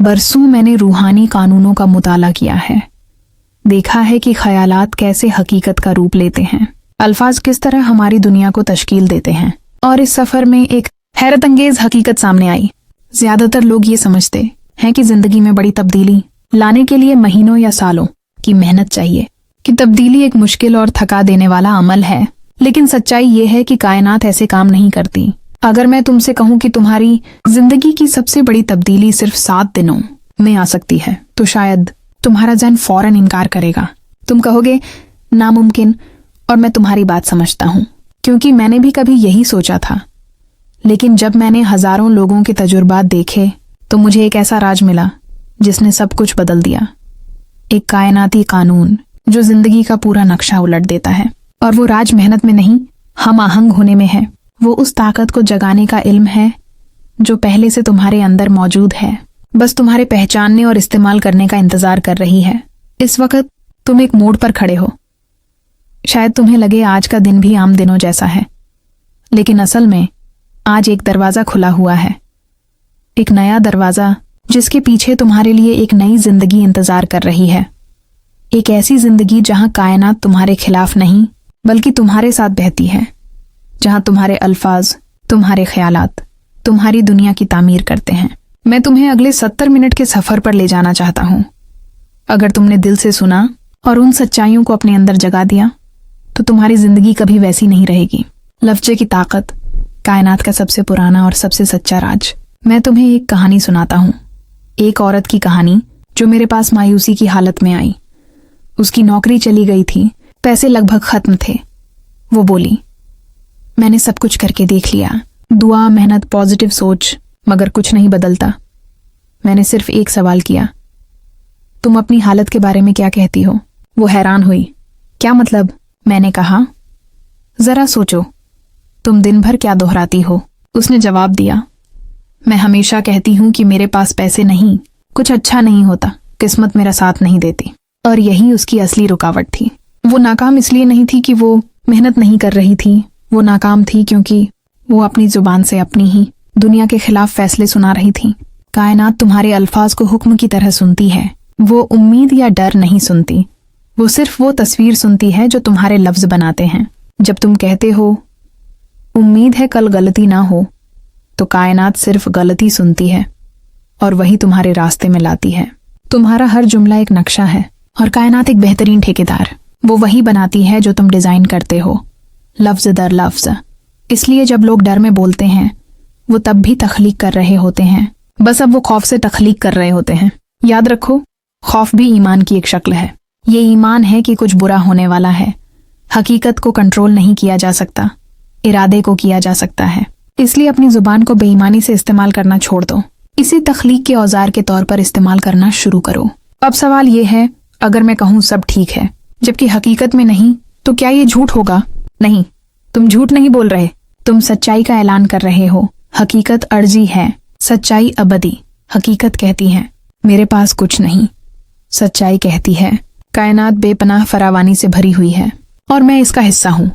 बरसों मैंने रूहानी कानूनों का मुताला किया है। देखा है कि ख्यालात कैसे हकीकत का रूप लेते हैं, अल्फाज किस तरह हमारी दुनिया को तश्कील देते हैं। और इस सफर में एक हैरत अंगेज हकीकत सामने आई। ज्यादातर लोग ये समझते हैं कि जिंदगी में बड़ी तब्दीली लाने के लिए महीनों या सालों की मेहनत चाहिए, कि तब्दीली एक मुश्किल और थका देने वाला अमल है। लेकिन सच्चाई ये है कि कायनात ऐसे काम नहीं करती। अगर मैं तुमसे कहूं कि तुम्हारी जिंदगी की सबसे बड़ी तब्दीली सिर्फ 7 दिनों में आ सकती है, तो शायद तुम्हारा जहन फौरन इनकार करेगा। तुम कहोगे नामुमकिन, और मैं तुम्हारी बात समझता हूं, क्योंकि मैंने भी कभी यही सोचा था। लेकिन जब मैंने हजारों लोगों के तजुर्बात देखे तो मुझे एक ऐसा राज मिला जिसने सब कुछ बदल दिया। एक कायनाती कानून जो जिंदगी का पूरा नक्शा उलट देता है। और वो राज मेहनत में नहीं, हम आहंग होने में है। वो उस ताकत को जगाने का इल्म है जो पहले से तुम्हारे अंदर मौजूद है, बस तुम्हारे पहचानने और इस्तेमाल करने का इंतजार कर रही है। इस वक्त तुम एक मोड़ पर खड़े हो। शायद तुम्हें लगे आज का दिन भी आम दिनों जैसा है, लेकिन असल में आज एक दरवाजा खुला हुआ है। एक नया दरवाजा जिसके पीछे तुम्हारे लिए एक नई जिंदगी इंतजार कर रही है। एक ऐसी जिंदगी जहां कायनात तुम्हारे खिलाफ नहीं बल्कि तुम्हारे साथ बहती है, जहां तुम्हारे अल्फाज, तुम्हारे ख्यालात तुम्हारी दुनिया की तामीर करते हैं। मैं तुम्हें अगले 70 मिनट के सफर पर ले जाना चाहता हूं। अगर तुमने दिल से सुना और उन सच्चाइयों को अपने अंदर जगा दिया तो तुम्हारी जिंदगी कभी वैसी नहीं रहेगी। लफ्ज़े की ताकत, कायनात का सबसे पुराना और सबसे सच्चा राज। मैं तुम्हें एक कहानी सुनाता हूं, एक औरत की कहानी जो मेरे पास मायूसी की हालत में आई। उसकी नौकरी चली गई थी, पैसे लगभग खत्म थे। वो बोली, मैंने सब कुछ करके देख लिया, दुआ, मेहनत, पॉजिटिव सोच, मगर कुछ नहीं बदलता। मैंने सिर्फ एक सवाल किया, तुम अपनी हालत के बारे में क्या कहती हो? वो हैरान हुई, क्या मतलब? मैंने कहा, जरा सोचो, तुम दिन भर क्या दोहराती हो? उसने जवाब दिया, मैं हमेशा कहती हूं कि मेरे पास पैसे नहीं, कुछ अच्छा नहीं होता, किस्मत मेरा साथ नहीं देती। और यही उसकी असली रुकावट थी। वो नाकाम इसलिए नहीं थी कि वो मेहनत नहीं कर रही थी, वो नाकाम थी क्योंकि वो अपनी जुबान से अपनी ही दुनिया के खिलाफ फैसले सुना रही थी। कायनात तुम्हारे अल्फाज को हुक्म की तरह सुनती है। वो उम्मीद या डर नहीं सुनती, वो सिर्फ वो तस्वीर सुनती है जो तुम्हारे लफ्ज बनाते हैं। जब तुम कहते हो उम्मीद है कल गलती ना हो, तो कायनात सिर्फ गलती सुनती है और वही तुम्हारे रास्ते में लाती है। तुम्हारा हर जुमला एक नक्शा है और कायनात एक बेहतरीन ठेकेदार। वो वही बनाती है जो तुम डिजाइन करते हो, लफ्ज दर लफ्ज। इसलिए जब लोग डर में बोलते हैं, वो तब भी तख्लीक कर रहे होते हैं, बस अब वो खौफ से तख्लीक कर रहे होते हैं। याद रखो, खौफ भी ईमान की एक शक्ल है। ये ईमान है कि कुछ बुरा होने वाला है। हकीकत को कंट्रोल नहीं किया जा सकता, इरादे को किया जा सकता है। इसलिए अपनी जुबान को बेईमानी से इस्तेमाल करना छोड़ दो, इसी तख्लीक के औजार के तौर पर इस्तेमाल करना शुरू करो। अब सवाल ये है, अगर मैं कहूँ सब ठीक है जबकि हकीकत में नहीं, तो क्या ये झूठ होगा? नहीं, तुम झूठ नहीं बोल रहे, तुम सच्चाई का ऐलान कर रहे हो। हकीकत अर्जी है, सच्चाई अबदी। हकीकत कहती है मेरे पास कुछ नहीं, सच्चाई कहती है कायनात बेपनाह फरावानी से भरी हुई है और मैं इसका हिस्सा हूं।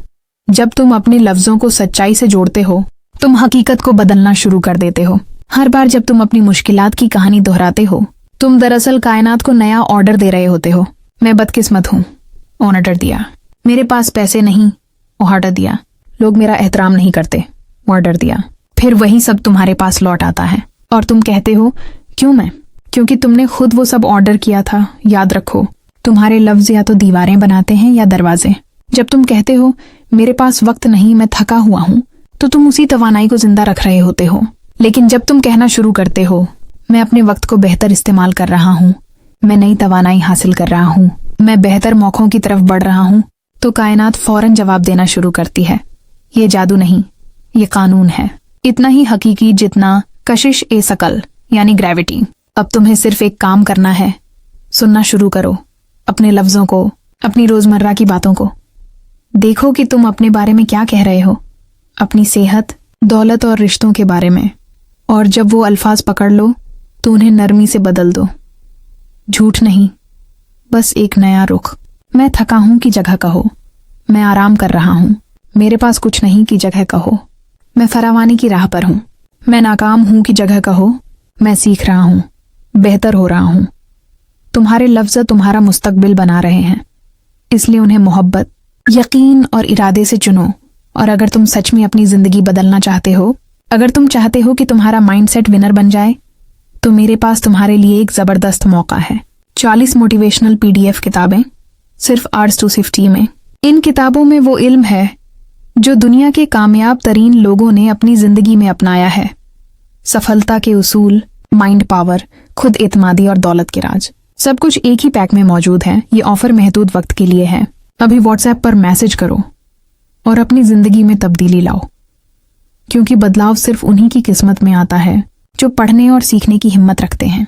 जब तुम अपने लफ्जों को सच्चाई से जोड़ते हो, तुम हकीकत को बदलना शुरू कर देते हो। हर बार जब तुम अपनी मुश्किलात की कहानी दोहराते हो, तुम दरअसल कायनात को नया ऑर्डर दे रहे होते हो। मैं बदकिस्मत हूं, ऑर्डर दिया। मेरे पास पैसे नहीं, ऑर्डर दिया। लोग मेरा एहतराम नहीं करते, ऑर्डर दिया। फिर वही सब तुम्हारे पास लौट आता है और तुम कहते हो क्यों मैं? क्योंकि तुमने खुद वो सब ऑर्डर किया था। याद रखो, तुम्हारे लफ्ज या तो दीवारें बनाते हैं या दरवाजे। जब तुम कहते हो मेरे पास वक्त नहीं, मैं थका हुआ हूं, तो तुम उसी तवानाई को जिंदा रख रहे होते हो। लेकिन जब तुम कहना शुरू करते हो मैं अपने वक्त को बेहतर इस्तेमाल कर रहा हूं, मैं नई तवानाई हासिल कर रहा हूं, मैं बेहतर मौकों की तरफ बढ़ रहा हूं, तो कायनात फौरन जवाब देना शुरू करती है। ये जादू नहीं, ये कानून है, इतना ही हकीकी जितना कशिश ए सकल यानी ग्रेविटी। अब तुम्हें सिर्फ एक काम करना है, सुनना शुरू करो अपने लफ्जों को, अपनी रोजमर्रा की बातों को। देखो कि तुम अपने बारे में क्या कह रहे हो, अपनी सेहत, दौलत और रिश्तों के बारे में। और जब वो अल्फाज पकड़ लो तो उन्हें नरमी से बदल दो। झूठ नहीं, बस एक नया रुख। मैं थका हूं की जगह कहो मैं आराम कर रहा हूं। मेरे पास कुछ नहीं की जगह कहो मैं फरावानी की राह पर हूं। मैं नाकाम हूं की जगह कहो मैं सीख रहा हूं। बेहतर हो रहा हूं। तुम्हारे लफ्ज़ तुम्हारा मुस्तकबिल बना रहे हैं, इसलिए उन्हें मोहब्बत, यकीन और इरादे से चुनो। और अगर तुम सच में अपनी जिंदगी बदलना चाहते हो, अगर तुम चाहते हो कि तुम्हारा माइंडसेट विनर बन जाए, तो मेरे पास तुम्हारे लिए एक जबरदस्त मौका है। 40 मोटिवेशनल PDF किताबें सिर्फ Ars250 में। इन किताबों में वो इल्म है जो दुनिया के कामयाब तरीन लोगों ने अपनी जिंदगी में अपनाया है। सफलता के उसूल, माइंड पावर, खुद एतमादी और दौलत के राज, सब कुछ एक ही पैक में मौजूद है। ये ऑफर महदूद वक्त के लिए है। अभी WhatsApp पर मैसेज करो और अपनी जिंदगी में तब्दीली लाओ, क्योंकि बदलाव सिर्फ उन्हीं की किस्मत में आता है जो पढ़ने और सीखने की हिम्मत रखते हैं।